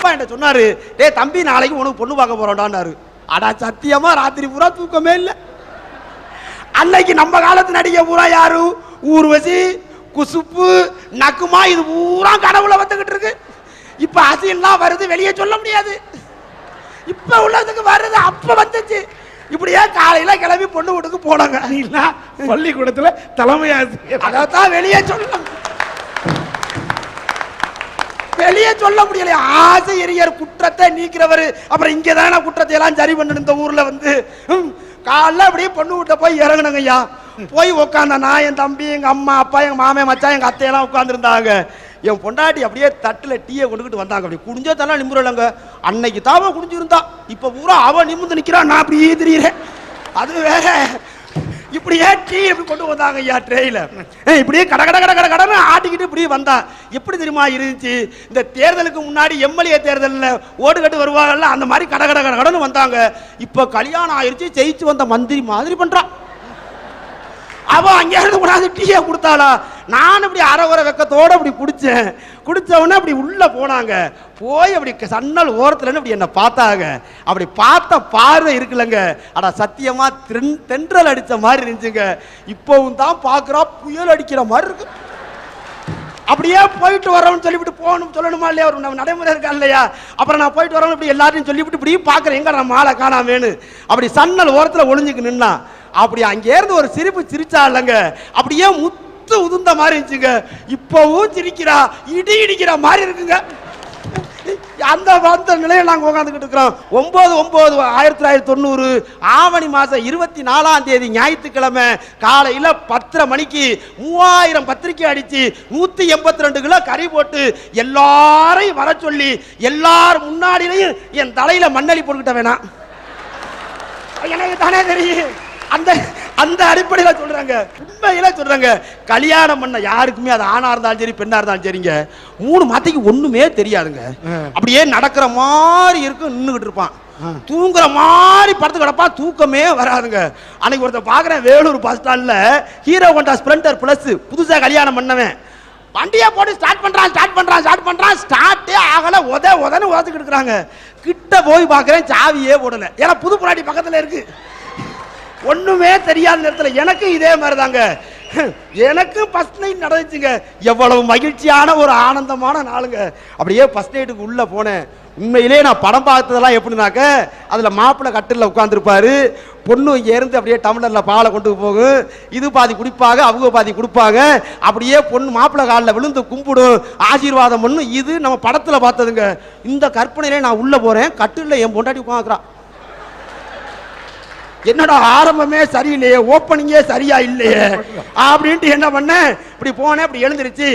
அப்பா என்கிட்ட சொன்னாரு, டேய் தம்பி நாளைக்கு உனக்கு பொண்ணு பார்க்க போறோம்டான்னாரு. அடா சத்தியமா ராத்திரி பூரா தூக்கமே இல்லை. அன்னைக்கு நம்ம காலத்து நடிகை பூரா யாரு? ஊர்வசி, குசுப்பு, நக்குமா, இது பூரா கடவுளை வந்துகிட்டு இருக்கு. இப்ப அசிலாம் வருது, வெளியே சொல்ல முடியாது. இப்ப உள்ளதுக்கு வருது, அப்ப வந்துச்சு. இப்படியே காலையில கிளம்பி பொண்ணு வீட்டுக்கு போனாங்க. பள்ளிக்கூடத்துல தலைமை ஆசிரியர். அதான் வெளியே சொல்லலாம், வெளியே சொல்ல முடியல. ஆசிரியர் குற்றத்தை நீக்கிறவர். அப்புறம் இங்க தானே குற்றத்தை எல்லாம் சரி பண்ணணும். இந்த ஊர்ல வந்து காலைல அப்படியே பொண்ணு வீட்டை போய் இறங்கணுங்க ஐயா. போய் உட்காந்த நான், என் தம்பி, எங்க அம்மா, அப்பா, எங்க மாமே, மச்சான், எங்க அத்தையெல்லாம் உட்காந்துருந்தாங்க. என் பொண்டாட்டி அப்படியே தட்டுல டீயை கொண்டுகிட்டு வந்தாங்க. அப்படி குடிஞ்சோ தரலாம் நிமிரலங்க. அன்னைக்கு தாவ குடிஞ்சிருந்தா, இப்ப பூரா அவ நிமிர்ந்து நிக்கிறான், நான் அப்படியே தெரியுறேன். அது வேற. இப்படியே டீ எப்படி கொண்டு வந்தாங்க ஐயா ட்ரெயில. இப்படியே கட கட கட கட கடன்னு ஆட்டிக்கிட்டு இப்படியே வந்தா. எப்படி தெரியுமா இருந்துச்சு? இந்த தேர்தலுக்கு முன்னாடி எம்எல்ஏ தேர்தலில் ஓடு கட்டு வருவாங்கல்ல, அந்த மாதிரி கட கட கட கடன்னு வந்தாங்க. இப்ப கல்யாணம் ஆயிடுச்சு, ஜெயிச்சு வந்த மந்திரி மாதிரி பண்றான். அவ அங்கே இருந்து கூடாது டீயை கொடுத்தாளா. நான் இப்படி அரை வெக்கத்தோட அப்படி குடிச்சேன். குடிச்சவொடனே அப்படி உள்ள போனாங்க. போய் அப்படி சன்னல் ஓரத்துல அப்படி என்ன பார்த்தாங்க. அப்படி பார்த்த பார்வை இருக்குல்லங்க, அட சத்தியமா தென்றல் அடிச்ச மாதிரி இருந்துச்சுங்க. இப்பவும் தான் பாக்குறா, புயல் அடிக்கிற மாதிரி இருக்கு. அப்படியே போயிட்டு வரோம்னு சொல்லிவிட்டு போகணும் சொல்லணுமா இல்லையா? ஒரு நம்ம நடைமுறை இருக்கா இல்லையா? அப்புறம் நான் போயிட்டு வரோம் இப்படி எல்லாரையும் சொல்லிவிட்டு இப்படி பாக்குறேன், எங்க நான் மாலை காணாமேனு. அப்படி சன்னல் ஓரத்துல ஒளிஞ்சுக்கு நின்னா. அப்படி அங்கே இருந்து ஒரு சிரிப்பு சிரிச்சா இல்லைங்க, அப்படியே முத்து உதுந்த மாதிரி இருந்துச்சுங்க. இப்பவும் சிரிக்கிறா, இடி இடிக்கிற மாதிரி இருக்குங்க. அந்த வந்த நிலையை நாங்கள் உட்காந்துக்கிட்டு இருக்கிறோம். 9/9/1990 ஆவணி மாதம் 24ஆம் தேதி ஞாயிற்றுக்கிழமை காலையில் 10:30 மணிக்கு 3000 பத்திரிக்கை அடித்து 182 கிலோ கறி போட்டு எல்லாரையும் வர சொல்லி எல்லாரும் முன்னாடியிலையும் என் தலையில மண்ணலி போட்டுக்கிட்ட வேணாம், எனக்கு தானே தெரியும். அந்த அந்த அடிப்படையில் சொல்றாங்க, உண்மையில சொல்றாங்க. கல்யாணம் பண்ண யாருக்குமே அது ஆணா இருந்தாலும் சரி பெண்ணா இருந்தாலும் சரிங்க, 3 மாதத்துக்கு ஒண்ணுமே தெரியாதுங்க. அப்படியே நடக்கிற மாதிரி இருக்கும், நின்றுகிட்டு இருப்பான். தூங்குற மாதிரி படுத்து கிடப்பான், தூக்கமே வராதுங்க. அன்னைக்கு ஒருத்தர் பாக்குறேன், வேலூர் பஸ் ஸ்டாண்ட்ல ஹீரோ ஹோண்டா ஸ்பிளெண்டர் பிளஸ் புதுசா கல்யாணம் பண்ணவன் வண்டியை போட்டு ஸ்டார்ட் பண்றான், ஸ்டார்ட்டே ஆகல, உதன்னு உதச்சிக்கிட்டு இருக்கிறாங்க. கிட்ட போய் பாக்குறேன், சாவியே போடல. ஏன்னா புது புராட்டி பக்கத்துல இருக்கு. ஒண்ணுமே தெரியாத நேரத்தில் எனக்கு இதே மாதிரி தாங்க, எனக்கு ஃபர்ஸ்ட் நைட் நடந்துச்சுங்க. எவ்வளவு மகிழ்ச்சியான ஒரு ஆனந்தமான நாளுங்க. அப்படியே ஃபர்ஸ்ட் நைட்டுக்கு உள்ள போனேன். உண்மையிலே நான் படம் பார்த்ததெல்லாம் எப்படின்னாக்க, அதில் மாப்பிள்ளை கட்டில் உட்காந்துருப்பாரு, பொண்ணு இங்கே இருந்து அப்படியே டம்ளரில் பாலை கொண்டு போகும், இது பாதி குடிப்பாங்க, அவங்க பாதி கொடுப்பாங்க. அப்படியே பொண்ணு மாப்பிள்ளை காலில் விழுந்து கும்பிடும், ஆசீர்வாதம் பண்ணும். இது நம்ம படத்தில் பார்த்ததுங்க. இந்த கற்பனையிலே நான் உள்ள போறேன், கட்டில் என் பொண்டாட்டி உட்காந்துக்கிறான். என்னடா ஆரம்பமே சரியில்லையே, ஓப்பனிங்கே சரியா இல்லையே அப்படின்ட்டு என்ன பண்ண, இப்படி போனேன். இப்படி எழுந்திருச்சு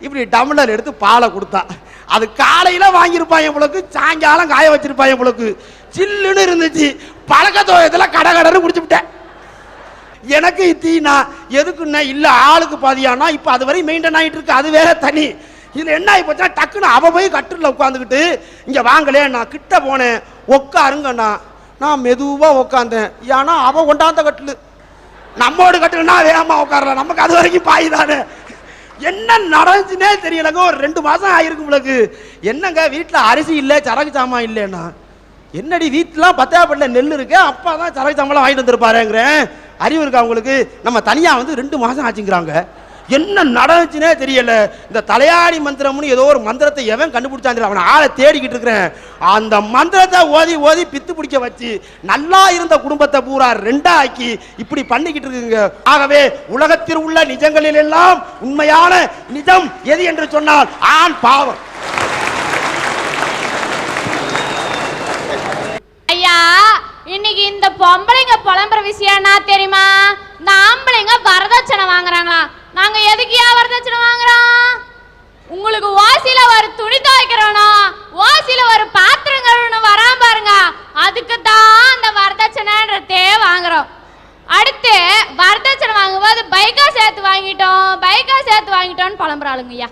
இப்படி டம்ளர் எடுத்து பாலை கொடுத்தா. அது காலையில வாங்கியிருப்பான் எங்களுக்கு, சாயங்காலம் காய வச்சிருப்பான் எங்களுக்கு. சில்லுன்னு இருந்துச்சு. பழக்கத்தோயத்துல கடகடன்னு குடிச்சு விட்டேன். எனக்கு தீனா எதுக்குன்னா இல்ல ஆளுக்கு பாதியானா. இப்ப அது வரை மெயின்டைன் ஆகிட்டு இருக்கு, அது வேற தனி. இதுல என்ன ஆகி போச்சா, டக்குன்னு அவ போய் கட்டில உட்காந்துக்கிட்டு இங்க வாங்கலே, நான் கிட்ட போனேன், உட்காருங்கண்ணா. நான் மெதுவா உட்காந்தேன். ஏன்னா அவ கொண்டாந்த கட்டில், நம்மோடு கட்டில்னா வேகமா உட்காரலாம், நமக்கு அது வரைக்கும் பாய் தானே. என்ன நடந்துச்சுன்னே தெரியலங்க. ஒரு 2 மாசம் ஆயிருக்கு உங்களுக்கு. என்னங்க வீட்டுல அரிசி இல்லை, சரக்கு சாமான் இல்லைன்னா, என்னடி வீட்டுலாம் பத்தாப்பட்டில நெல் இருக்கு, அப்பா தான் சரக்கு சாமான் வாங்கிட்டு வந்துருப்பாருங்கிறேன். அறிவு இருக்கா உங்களுக்கு? நம்ம தனியா வந்து 2 மாசம் ஆச்சுங்கிறாங்க. என்ன நடந்துச்சுன்னே தெரியல. இந்த தலையாடி மந்திரம்னு ஏதோ ஒரு மந்திரத்தை எவன் கண்டுபிடிச்சான், அவனை ஆளை தேடிக்கிட்டு இருக்கிறேன். அந்த மந்திரத்தை ஓதி ஓதி பித்து பிடிக்க வச்சு நல்லா இருந்த குடும்பத்தை பூரா 2 ஆக்கி இப்படி பண்ணிக்கிட்டு இருக்குங்க. ஆகவே உலகத்தில் உள்ள நிஜங்களில் எல்லாம் உண்மையான நிஜம் எது என்று சொன்னால் ஆண் பாவம். ஐயா, இன்னைக்கு இந்த பொம்பளைங்க புலம்புற விஷயம் என்ன தெரியுமா? இந்த ஆம்பளைங்க வரதட்சணை வாங்குறாங்களா. நாங்க எதுக்கியா வரதட்சணை வாங்குறோம்? உங்களுக்கு ஓசியில ஒரு துணி துவைக்கிறோனோ, ஓசியில ஒரு பாத்திரம் கழுவணும் வராம பாருங்க, அதுக்கு தான் அந்த வரதட்சணைன்றதே வாங்குறோம். அடுத்து வரதட்சணை வாங்கும்போது பைக்கா சேர்த்து வாங்கிட்டோம்னு புலம்புறாளுங்க. ஐயா,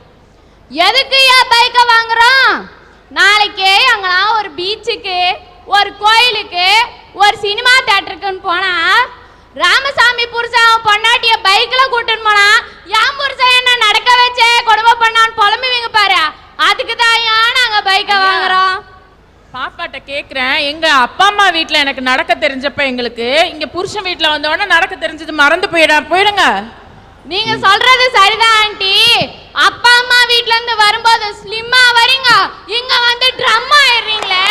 எதுக்கு பைக்கை வாங்குறோம்? நாளைக்கே அங்கெல்லாம் ஒரு பீச்சுக்கு, ஒரு கோயிலுக்கு, ஒரு சினிமா தியேட்டருக்குன்னு போனா ராமசாமி புருஷன் பொண்டாட்டிய பைக்ல கூட்டுன்னு போனா என் புருஷன் என்ன நடக்க வச்சே கொடுமை பண்ணான்னு புலம்புவீங்க பாரு. அதுக்கு தான் நாங்க பைக்கை வாங்குறோம். பாப்பாட்ட கேக்குறேன், எங்க அப்பா அம்மா வீட்ல எனக்கு நடக்க தெரிஞ்சப்ப எங்களுக்கு இங்க புருஷன் வீட்ல வந்தவொடனே நடக்க தெரிஞ்சது மறந்து போயிடுங்க. நீங்க சொல்றது சரிதான் ஆண்டி. அப்பா அம்மா வீட்ல இருந்து வரும்போது ஸ்லிம்மா வரீங்க, இங்க வந்து ட்ரம் ஆயிடுறீங்களே.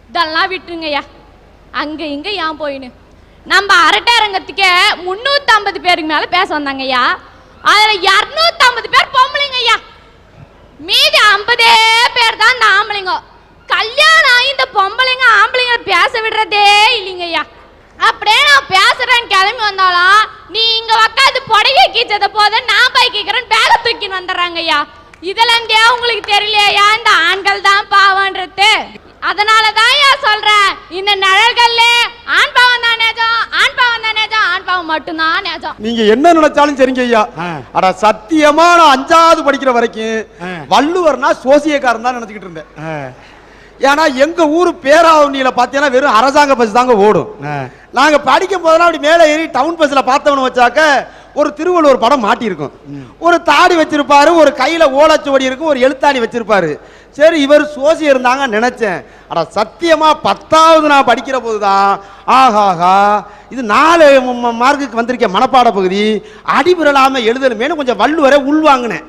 இதெல்லாம் விட்டுருங்கய்யா, அங்க இங்க ஏன் போயின்னு. நம்ம அரட்டை அரங்கத்துக்கே 350 பேருக்கு மேல பேச வந்தாங்கய்யா. அதுல 250 பேர் பொம்பளைங்கய்யா, மீதி 50 பேர் தான் இந்த ஆம்பளைங்க. கல்யாணம் ஆகி இந்த பொம்பளைங்க ஆம்பளைங்க பேச விடுறதே இல்லைங்கய்யா. அப்படியே நான் பேசுறேன்னு கிளம்பி வந்தாலும் நீ இங்க உக்காந்து புடவை கீச்சத போத நான் போய் கேட்கிறேன் பேக தூக்கின்னு வந்துடுறாங்கய்யா. இதுல இருந்தே உங்களுக்கு தெரியலையா இந்த ஆண்கள் தான் பாவன்றது? அதனாலதான் ஏன் சொல்றேன், இந்த நிழல்கள்ல ஆண் பாவம் தான் நேஜம், ஆண் பாவம் தான் நேஜம், ஆண் பாவம் மட்டும்தான் நேஜம். நீங்க என்ன நினைச்சாலும் சரிங்க ஐயா. அட சத்தியமா நான் 5வது படிக்கிற வரைக்கும் வள்ளுவர்னா சோசியக்காரன் தான் நினைச்சுக்கிட்டு இருந்தேன். ஏன்னா எங்க ஊரு பேராவணியில பாத்தீங்கன்னா வெறும் அரசாங்க பஸ் தாங்க ஓடும். நாங்க படிக்கும் போதெல்லாம் அப்படி மேலே ஏறி டவுன் பஸ்ல பார்த்தவனு வச்சாக்க ஒரு திருவள்ளுவர் படம் மாட்டியிருக்கும். ஒரு தாடி வச்சிருப்பாரு, ஒரு கையில ஓலைச்சுவடி இருக்கும், ஒரு எழுத்தாணி வச்சிருப்பாரு. சரி இவர் சோசி இருந்தாங்க நினைச்சேன். அட சத்தியமா 10வது நான் படிக்கிற போதுதான் ஆஹாஹா இது 4 மார்க்குக்கு வந்திருக்கேன் மனப்பாட பகுதி, அடிபுரலாம எழுதணுமேனு கொஞ்சம் வள்ளுவரை உள்வாங்கினேன்.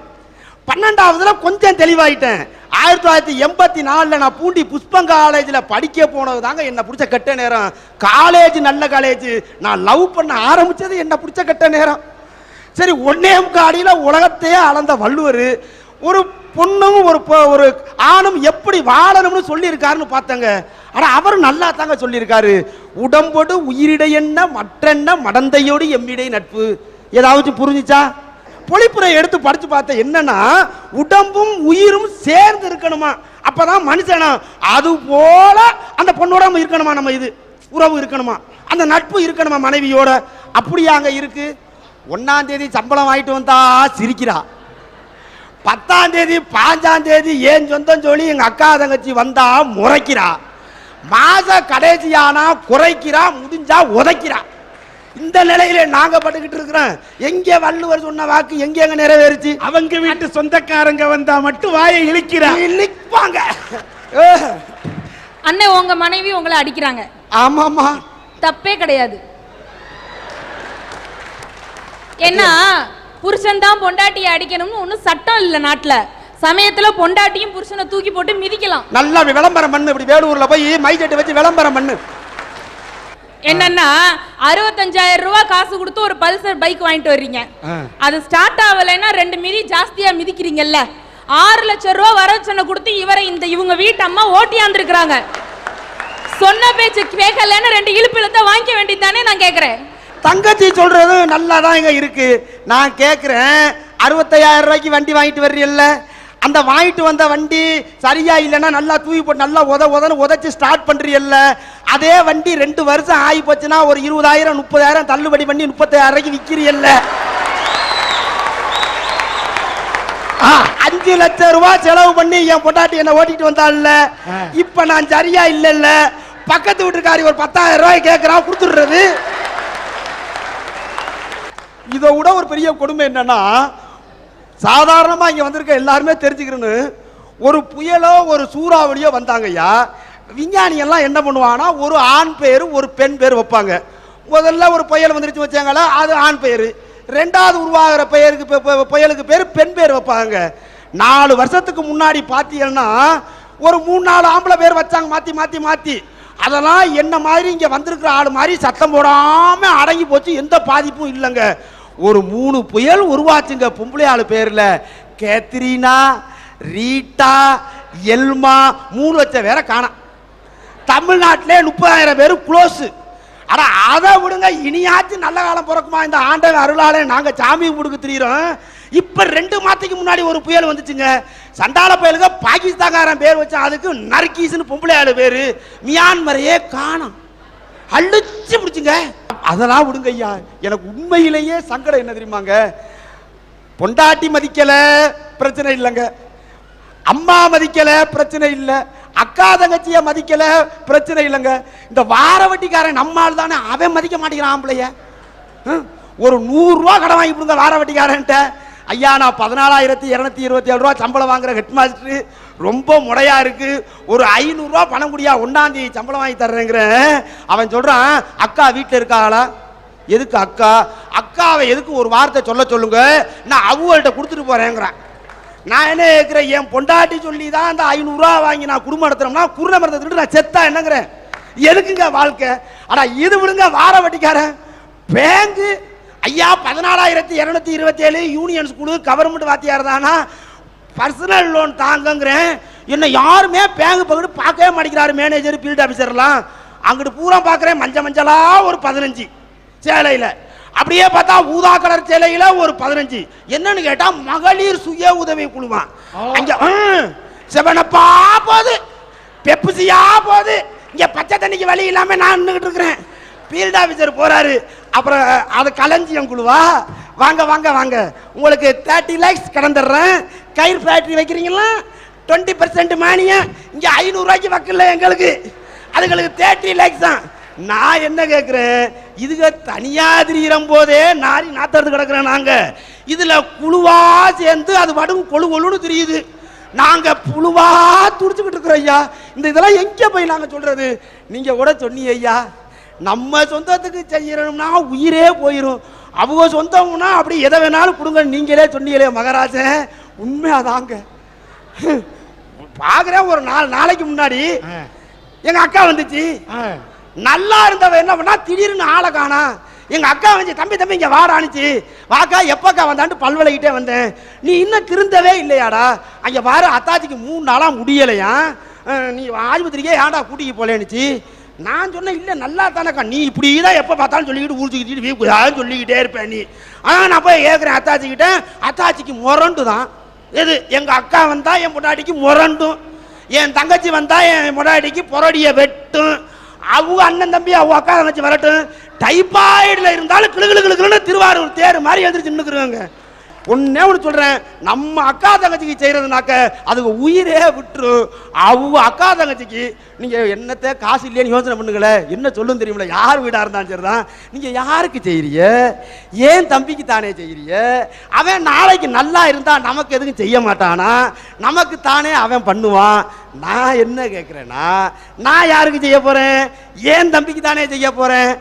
12வதுல கொஞ்சம் தெளிவாயிட்டேன். 1984 நான் பூண்டி புஷ்பம் காலேஜில் படிக்க போனது தாங்க என்ன பிடிச்ச கெட்ட நேரம். காலேஜ் நல்ல காலேஜ், நான் லவ் பண்ண ஆரம்பிச்சது என்ன பிடிச்ச கெட்ட நேரம். சரி 1.25 அடியில் உலகத்தையே அளந்த வள்ளுவர் ஒரு பொண்ணும் ஒரு ஆணும் எப்படி வாழணும்னு சொல்லியிருக்காருன்னு பார்த்தங்க. ஆனால் அவர் நல்லா தாங்க சொல்லியிருக்காரு. உடம்போடு உயிரிடை என்ன மற்றென்ன மடந்தையோடு எம்மிடை நட்பு. ஏதாவது புரிஞ்சிச்சா? பொழிப்புரை எடுத்து படிச்சு பார்த்தேன். என்னன்னா உடம்பும் உயிரும் சேர்ந்து இருக்கணுமா, அப்பதான் மனுஷனா. அது போல அந்த பொண்ணோட இருக்கணுமா, நம்ம இது உறவு இருக்கணுமா, அந்த நட்பு இருக்கணுமா மனைவியோட. அப்படியாங்க இருக்கு. 1ஆம் தேதி சம்பளம் வாங்கிட்டு வந்தா சிரிக்கிறா, 10ஆம் தேதி 5ஆம் தேதி ஏன் சொந்தம் சொல்லி எங்க அக்கா தங்கச்சி வந்தா முறைக்கிறா, மாச கடைசியானா குறைக்கிறா, முடிஞ்சா உதைக்கிறா. இந்த நிலையில நாங்க பட்டுக்கிட்டு இருக்கிறோம். எங்க வள்ளுவர் சொன்ன வாக்கு எங்க நிறைவேறுச்சு? அவங்க வீட்டு சொந்தக்காரங்க வந்தா மட்டும் வாயை இழிப்பாங்க. அண்ணன் உங்க மனைவி உங்களை அடிக்கிறாங்க. ஆமாமா, தப்பே கிடையாது. ஏன்னா புருஷன் தான் பொண்டாட்டியை அடிக்கணும்னு ஒன்னும் சட்டம் இல்ல நாட்டுல. சமயத்துல பொண்டாட்டியும் புருஷனை தூக்கி போட்டு மிதிக்கலாம். நல்லா விளம்பரம் பண்ணு. இப்படி வேலூர்ல போய் மைசெட் வச்சு விளம்பரம் பண்ணு. என்னன்னா 65,000 ரூபாய் காசு கொடுத்து ஒரு பல்சர் பைக் வாங்கிட்டு வர்றீங்க, அது ஸ்டார்ட் ஆகலைன்னா 2 மிதி ஜாஸ்தியா மிதிக்கிறீங்கல்ல. 6 லட்சம் ரூபாய் வரவச்சனை கொடுத்து இவங்க வீட்டு அம்மா ஓட்டியாந்துருக்காங்க. சொன்ன பேச்சு கேட்கலன்னு 2 இழுப்பிலத்தை வாங்கிக்க வேண்டியதானே நான் கேட்கிறேன். தங்கச்சி சொல்றது நல்லாதான் இங்க இருக்கு. நான் கேட்கிறேன், 65,000 ரூபாய்க்கு வண்டி வாங்கிட்டு வர்றீல்ல, அந்த வாங்கிட்டு வந்த வண்டி சரியா இல்லைன்னா நல்லா தூக்கி போட்டு நல்லா உதச்சு ஸ்டார்ட் பண்றீல்ல, அதே வண்டி 2 வருஷம் ஆகி போச்சுன்னா ஒரு 20,000 30,000 தள்ளுபடி பண்ணி 35,000 ரூபாய்க்கு விற்கிறீல்ல. 5 லட்சம் ரூபாய் செலவு பண்ணி என் பொண்டாட்டி என்ன ஓட்டிட்டு வந்தாள்ல, இப்ப நான் சரியா இல்ல, பக்கத்து வீட்டுக்காரி ஒரு 10,000 ரூபாய் கேட்கறான், கொடுத்துடுறது. இதை விட ஒரு பெரிய கொடுமை என்னன்னா, சாதாரணமா இங்க வந்திருக்க எல்லாருமே தெரிஞ்சுக்கிறேன்னு, ஒரு புயலோ ஒரு சூறாவளியோ வந்தாங்கய்யா, விஞ்ஞானி எல்லாம் என்ன பண்ணுவாங்கன்னா ஒரு ஆண் பேரு ஒரு பெண் பேர் வைப்பாங்க. முதல்ல ஒரு புயல் வந்துருச்சு வச்சாங்களா, அது ஆண் பேரு. 2வது உருவாகிற புயலுக்கு பேர் பெண் பேர் வைப்பாங்க. 4 வருஷத்துக்கு முன்னாடி பார்த்தீங்கன்னா ஒரு 3-4 ஆம்பளை பேர் வச்சாங்க மாத்தி மாத்தி மாத்தி. அதெல்லாம் என்ன மாதிரி இங்க வந்திருக்கிற ஆளு மாதிரி சத்தம் போடாம அடங்கி போச்சு, எந்த பாதிப்பும் இல்லைங்க. ஒரு 3 புயல் உருவாச்சுங்க பொம்பளை ஆளு பேர்ல. கேத்ரீனா, ரீட்டா, எல்மா, 3 லட்சம் பேரை காணோம். தமிழ்நாட்டிலே 30,000 பேர் குளோஸ். ஆனா அதை விடுங்க, இனியாச்சும் நல்ல காலம் பிறக்குமா இந்த ஆண்டவன் அருளாலே நாங்க சாமி கும்பிடுக்கு திரியிறோம். இப்ப 2 மாதத்துக்கு முன்னாடி ஒரு புயல் வந்துச்சுங்க. சண்டால புயலுக்கு பாகிஸ்தான்காரன் பேர் வச்சா, அதுக்கு நர்கீஸ்னு பொம்பளை ஆளு பேரு. மியான்மரையே காணோம், அழிச்சு பிடிச்சுங்க. அதெல்லாம் விடுங்க ஐயா. எனக்கு உண்மையிலேயே சங்கடம் என்ன தெரியுமாங்க, பொண்டாட்டி மதிக்கல பிரச்சனை இல்லைங்க, அம்மா மதிக்கல பிரச்சனை இல்லை, அக்கா தங்கச்சிய மதிக்கல பிரச்சனை இல்லைங்க, இந்த வார வட்டிக்காரன் நம்மால் தானே அவன் மதிக்க மாட்டேங்கிறான் ஆம்பளைய. ஒரு 100 ரூபா கடன் வாங்கி கொடுங்க வார வட்டிக்காரன்ட்ட, ஐயா நான் 14,227 ரூபா சம்பளம் வாங்குற ஹெட் மாஸ்டர், ரொம்ப முறையா இருக்கு, ஒரு 500 ரூபா பணம் குடியா 1ஆம் தேதி சம்பளம் வாங்கி தர்றேங்கிற. அவன் சொல்றான், அக்கா வீட்டில் இருக்காளா? எதுக்கு அக்கா? அக்காவை எதுக்கு ஒரு வார்த்தை சொல்லுங்க, நான் அவங்கள்ட்ட கொடுத்துட்டு போறேங்கிறான். நான் என்ன கேட்கிறேன், என் பொண்டாட்டி சொல்லி தான் அந்த 500 ரூபா வாங்கி நான் குடும்பம் நடத்துறோம்னா குருணை மரத்தை நான் செத்தா என்னங்கிறேன்? எதுக்குங்க வாழ்க்கை? ஆனா இது விடுங்க, வார வட்டிக்காரன் பேங்கு. ஐயா 14,227 யூனியன் ஸ்கூலு கவர்மெண்ட் வாத்தியார் தானா, பர்சனல் லோன் தாங்கங்கிறேன். என்ன யாருமே பேங்க் பக்கத்து பார்க்கவே மாட்டேங்கிறாரு, மேனேஜர் ஃபீல்ட் ஆஃபீஸர்லாம். அங்கிட்டு பூரா பார்க்குறேன் மஞ்சளா ஒரு 15 சேலையில், அப்படியே பார்த்தா ஊதா கலர் சேலையில ஒரு 15. என்னன்னு கேட்டா மகளிர் சுய உதவி குழுவான். அங்க செவனப்பா போகுது, பெப்சியா போகுது, இங்க பச்சை தண்ணிக்கு வழி இல்லாம நான் நின்றுகிட்டு இருக்கிறேன். ஃபீல்ட் ஆஃபீஸர் போறாரு, அப்புறம் அது களஞ்சியம் குழுவா, வாங்க வாங்க வாங்க உங்களுக்கு 30 lakhs கடந்துடுறேன், கயிறு ஃபேக்டரி வைக்கிறீங்களா 20% மானியம், இங்க 500 ரூபாய்க்கு வக்கல எங்களுக்கு, அதுங்களுக்கு 30 lakhs தான். நான் என்ன கேட்கிறேன், இதுக தனியா திரியிறம் போதே நாரி நாத்தறது கிடக்குறேன் நாங்க, இதுல குழுவா சேர்ந்து அது வடும் கொழு கொழுன்னு தெரியுது, நாங்க புழுவா துடிச்சுக்கிட்டு இருக்கிறோம் ஐயா. இந்த இதெல்லாம் எங்க போய் நாங்க சொல்றது? நீங்க கூட சொன்னீங்க ஐயா, நம்ம சொந்தத்துக்கு செய்யணும்னா உயிரே போயிடும், அவங்க சொந்தம்னா அப்படி எதை வேணாலும் கொடுங்க, நீங்களே சொன்னீங்களே மகராஜன், உண்மையாதாங்க. பாக்குறேன் ஒரு 4 நாளைக்கு முன்னாடி எங்க அக்கா வந்துச்சு, நல்லா இருந்தவ என்ன பண்ணா திடீர்னு ஆளை காணா. எங்க அக்கா வந்து தம்பி தம்பி இங்க வாடானுச்சு, வாக்கா எப்பக்கா வந்தான்ட்டு பல்வளைக்கிட்டே வந்தேன், நீ இன்னும் திருந்தவே இல்லையாடா, அங்க வார அத்தாச்சிக்கு 3 நாளா முடியலையா, நீ ஆஸ்பத்திரிக்கே ஏன்டா கூட்டிக்கு போலேன்னுச்சு. நான் சொன்னேன், இல்லை நல்லா தானேக்கா, நீ இப்படி தான் எப்போ பார்த்தாலும் சொல்லிக்கிட்டு ஊழிச்சுக்கிட்டு சொல்லிக்கிட்டே இருப்பேன் நீ. ஆனால் நான் போய் கேட்குறேன் அத்தாச்சிக்கிட்ட, அத்தாச்சிக்கு முரண்டு தான். எது எங்கள் அக்கா வந்தால் என் பொண்டாட்டிக்கு முரண்டும், என் தங்கச்சி வந்தால் என் பொண்டாட்டிக்கு பொறடியை வெட்டும், அவங்க அண்ணன் தம்பி அவங்க அக்கா தங்கச்சி வரட்டும், டைபாய்டில் இருந்தாலும் கிளுகிளுன்னு திருவாரூர் தேர் மாதிரி எழுந்திரிச்சு நின்றுக்குறாங்க. ஒன்னே ஒன்று சொல்றேன், நம்ம அக்கா தங்கச்சிக்கு செய்யறதுனாக்க அதுக்கு உயிரே விட்டுரும். அவங்க அக்கா தங்கச்சிக்கு நீங்க என்னத்த காசு இல்லையன்னு யோசனை பண்ணுங்களே, என்ன சொல்லும் தெரியுமில்ல, யார் வீடா இருந்தாலும் சரிதான், நீங்க யாருக்கு செய்யறீங்க, ஏன் தம்பிக்கு தானே செய்யறீங்க, அவன் நாளைக்கு நல்லா இருந்தா நமக்கு எதுவும் செய்ய மாட்டானா, நமக்கு தானே அவன் பண்ணுவான். நான் என்ன கேட்கிறேன்னா, நான் யாருக்கு செய்ய போறேன், ஏன் தம்பிக்கு தானே செய்ய போறேன்,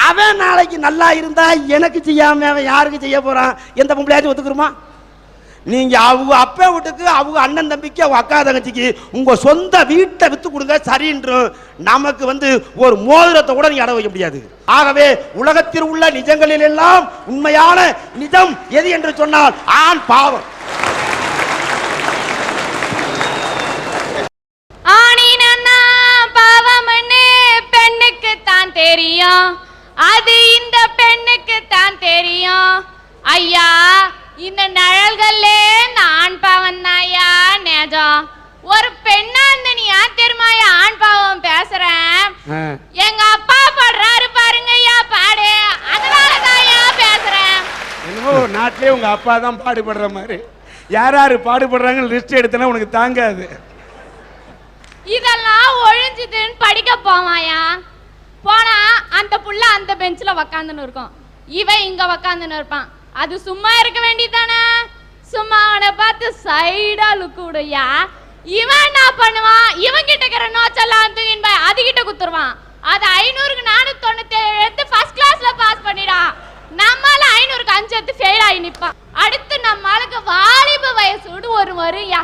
அவன் நாளைக்கு நல்லா இருந்தா எனக்கு செய்யாம அவன் யாருக்கு செய்ய போறான், எந்த பொம்பளையாச்சும் ஒத்துக்குருமா? நீங்க அவங்க அப்பா வீட்டுக்கு அவங்க அண்ணன் தம்பிக்கு அவங்க அக்கா தங்கச்சிக்கு உங்க சொந்த வீட்டை வித்து கொடுங்க சரின்றும், நமக்கு வந்து ஒரு மோதிரத்தை கூட நீங்க அட வைக்க முடியாது. ஆகவே உலகத்தில் உள்ள நிஜங்களில் எல்லாம் உண்மையான நிஜம் எது என்று சொன்னால் ஆண் பாவம். ஆணினா பாவம்னு பெண்ணுக்கு தான் தெரியும், அது இந்த பெண்ணுக்கு தான் தெரியும். ஐயா இந்த நிழல்கள்ல ஆண் பாவம் தாயா நேஜம். ஒரு பெண்ணா இருந்த நீ யார் தெரியுமாயா ஆண் பாவம் பேசுறேன், எங்க அப்பா பாடுறாரு பாருங்க ஐயா பாடு, அதனாலதாயா பேசுறேன். என்னமோ நாட்டிலே உங்க அப்பா தான் பாடுபடுற மாதிரி, யார் யாரு பாடுபடுறாங்கன்னு லிஸ்ட் எடுத்தனா உனக்கு தாங்காது. இதெல்லாம் ஒழிஞ்சுதுன்னு படிக்க போவாயா, போனா அந்த புள்ள அந்த பெஞ்சில் உக்காந்துன்னு இருக்கும், இவன் இங்க உக்காந்துன்னு இருப்பான். அது சும்மா இருக்க வேண்டியதானே, சும்மா அவனை பார்த்து சைடா லுக்கு விடுயா. இவன் என்ன பண்ணுவான், இவன் கிட்ட இருக்கிற நோச்செல்லாம் அதுகிட்ட குத்துருவான். அது 500க்கு 497 எடுத்து ஃபர்ஸ்ட் கிளாஸ்ல பாஸ் பண்ணிடான். நம்மால 500க்கு 5 எடுத்து ஃபெயில் ஆகி நிப்பான். அடுத்து நம்மளுக்கு வாலிப வயசோடு ஒரு வருயா,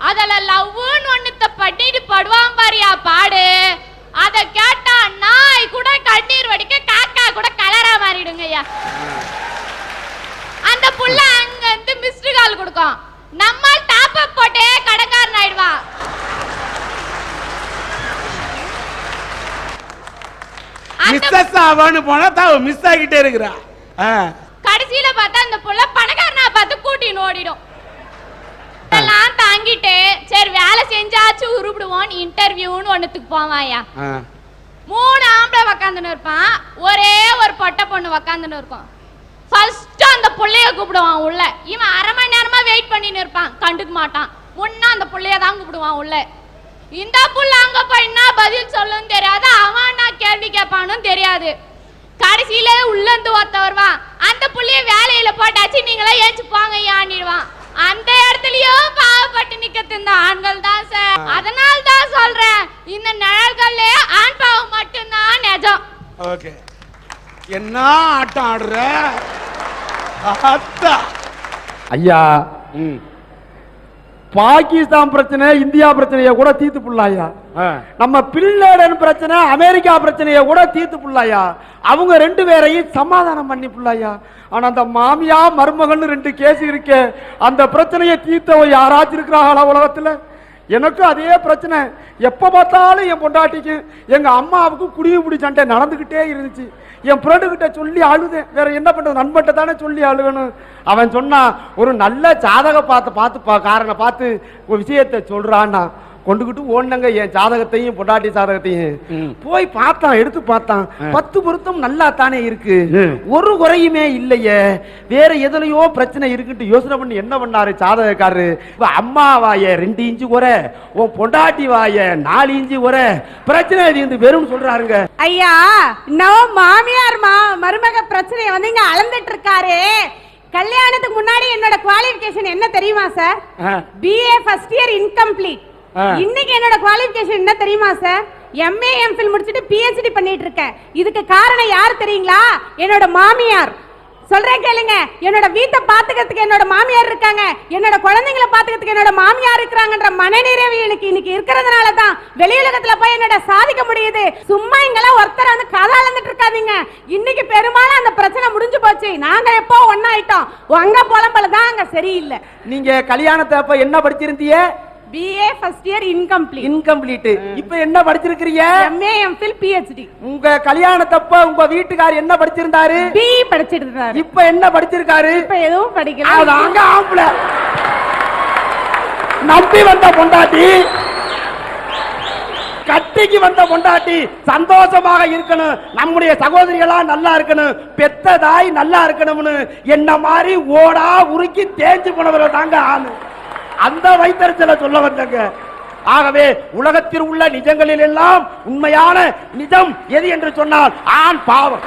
அதுல லவ்னு ஒண்ணுத்த பண்ணிட்டு படுவான் பாரியா பாடு, அத கேட்டா நாய் கூட கண்ணீர் வடிக்க காக்கா கூட கலரா மாறிடுங்கய்யா. அந்த புள்ள அங்க இருந்து மிஸ்டு கால் கொடுக்கும், நம்ம டாப் அப் போட்டே கடன்காரன் ஆயிடுவா. மிஸ்ஸஸ் ஆவான்னு போனா தான் மிஸ் ஆகிட்டே இருக்கிறா. கடைசியில பார்த்தா அந்த புள்ள பணக்காரனா பார்த்து கூட்டின்னு ஓடிடும். இதெல்லாம் தாங்கிட்டு சரி வேலை செஞ்சாச்சு உருப்பிடுவோம் இன்டர்வியூன்னு ஒண்ணுத்துக்கு போவாயா. 3 ஆம்பளை உக்காந்துன்னு இருப்பான், ஒரே ஒரு பொட்டை பொண்ணு உக்காந்துன்னு இருக்கும். ஃபர்ஸ்ட் அந்த புள்ளைய கூப்பிடுவான் உள்ள, இவன் 1/2 மணி நேரமா வெயிட் பண்ணின்னு இருப்பான், கண்டுக்க மாட்டான். முன்னா அந்த புள்ளைய தான் கூப்பிடுவான் உள்ள. இந்த புள்ள அங்க போய் என்ன பதில் சொல்லும் தெரியாது, அவன் நான் கேள்வி கேட்பானும் தெரியாது. கடைசியில உள்ள இருந்து ஒருத்த வருவான், அந்த புள்ளைய வேலையில போட்டாச்சு நீங்களே ஏச்சு போங்க ஆண்டிடுவான். அந்த இடத்துலயும் பாவப்பட்டு நிக்கிறது இந்த ஆண்கள் தான் சார். அதனால தான் சொல்றேன், இந்த நிழல்கள்ல ஆண் பாவம் மட்டும்தான் நிஜம். ஓகே, என்ன ஆட்டம் ஆடுற அத்தா. ஐயா, பாகிஸ்தான் பிரச்சனை இந்தியா பிரச்சனைய கூட தீர்த்து புள்ளாயா. நம்ம பின்லேடன் பிரச்சனை அமெரிக்கா பிரச்சனைய கூட தீர்த்து புள்ளாயா. அவங்க ரெண்டு பேரையும் சமாதானம் பண்ணி புள்ளாயா. ஆனா அந்த மாமியா மருமகன் 2 கேஸ் இருக்கே, அந்த பிரச்சனையை தீர்த்தவ யாராச்சும் இருக்கிறாங்களா உலகத்துல? எனக்கு அதே பிரச்சனை. எப்ப பார்த்தாலும் என் பொண்டாட்டிக்கு எங்க அம்மாவுக்கு குடியுபிடி சண்டை நடந்துகிட்டே இருந்துச்சு. என் ஃப்ரெண்டு கிட்ட சொல்லி அழுதேன். வேற என்ன பண்றது, நண்பட்ட தானே சொல்லி அழுகணும். அவன் சொன்னா ஒரு நல்ல ஜாதக காரனை பார்த்து ஒரு விஷயத்தை சொல்றான்னா கொண்டுகிட்டு ஓடுனங்க. என் ஜாதகத்தையும் பொண்டாட்டி ஜாதகத்தையும் போய் பார்த்தான், எடுத்து பார்த்தான். 10 பொருத்தம் நல்லா தானே இருக்கு, ஒரு குறையுமே இல்லையே. வேற எதுலயோ பிரச்சனை இருக்குன்னு யோசனை பண்ணி என்ன பண்ணாரு ஜாதகக்காரரு, அம்மா வாய 2 இன்ச்சு குறை, உன் பொண்டாட்டி வாய 4 இன்ச்சு குறை, பிரச்சனை இது வெறும் சொல்றாருங்க. ஐயா, இன்னும் மாமியார் மருமக பிரச்சனையை வந்து இங்க அளந்துட்டு இருக்காரு. கல்யாணத்துக்கு முன்னாடி என்னோட குவாலிஃபிகேஷன் என்ன தெரியுமா sir? BA first year incomplete. இன்னைக்கு என்னோட குவாலிஃபிகேஷன் என்ன தெரியுமா சார்? MA MPhil முடிச்சிட்டு PhD பண்ணிட்டு இருக்கேன். இதுக்கு காரணம் யார் தெரியுங்களா? என்னோட மாமியார். சொல்றேன் கேளுங்க. என்னோட வீட்டை பாத்துக்கிறதுக்கு என்னோட மாமியார் இருக்காங்க, என்னோட குழந்தைங்களை பாத்துக்கிறதுக்கு என்னோட மாமியார் இருக்கிறாங்கன்ற மனநிறைவு எனக்கு இன்னைக்கு இருக்கிறதுனால தான் வெளியுலகத்துல போய் என்னோட சாதிக்க முடியுது. சும்மா இங்கெல்லாம் ஒருத்தர் வந்து கதை அளந்துட்டு இருக்காதீங்க. இன்னைக்கு பெரும்பாலும் அந்த பிரச்சனை முடிஞ்சு போச்சு. நாங்க எப்போ ஒன்னாயிட்டோம். உங்க புலம்பல தான் அங்க சரியில்லை. நீங்க கல்யாணத்தை அப்ப என்ன படிச்சிருந்தீங்க? BA first year incomplete. இப்ப என்ன படிச்சிருக்கீங்க? MA MPhil PhD. உங்க கல்யாணத்தப்ப உங்க வீட்டுக்காரர் என்ன படிச்சிருந்தாரு? BE படிச்சிட்டு இருந்தாரு. இப்ப என்ன படிச்சிருக்காரு? இப்ப எதுவும் படிக்கல. அதாங்க ஆம்பளை. நம்பி வந்த பொண்டாட்டி, கட்டிக்கு வந்த பொண்டாட்டி சந்தோஷமாக இருக்கணும், நம்முடைய சகோதரிகளா நல்லா இருக்கணும், பெத்த தாய் நல்லா இருக்கணும்னு என்ன மாதிரி ஓடா உருக்கி தேஞ்சு போனவர்கள் தாங்க ஆளு. அந்த வைத்தறிச்சலை சொல்ல வந்தங்க. ஆகவே உலகத்தில் உள்ள நிஜங்களில் எல்லாம் உண்மையான நிஜம் எது என்று சொன்னால் ஆண் பாவம்.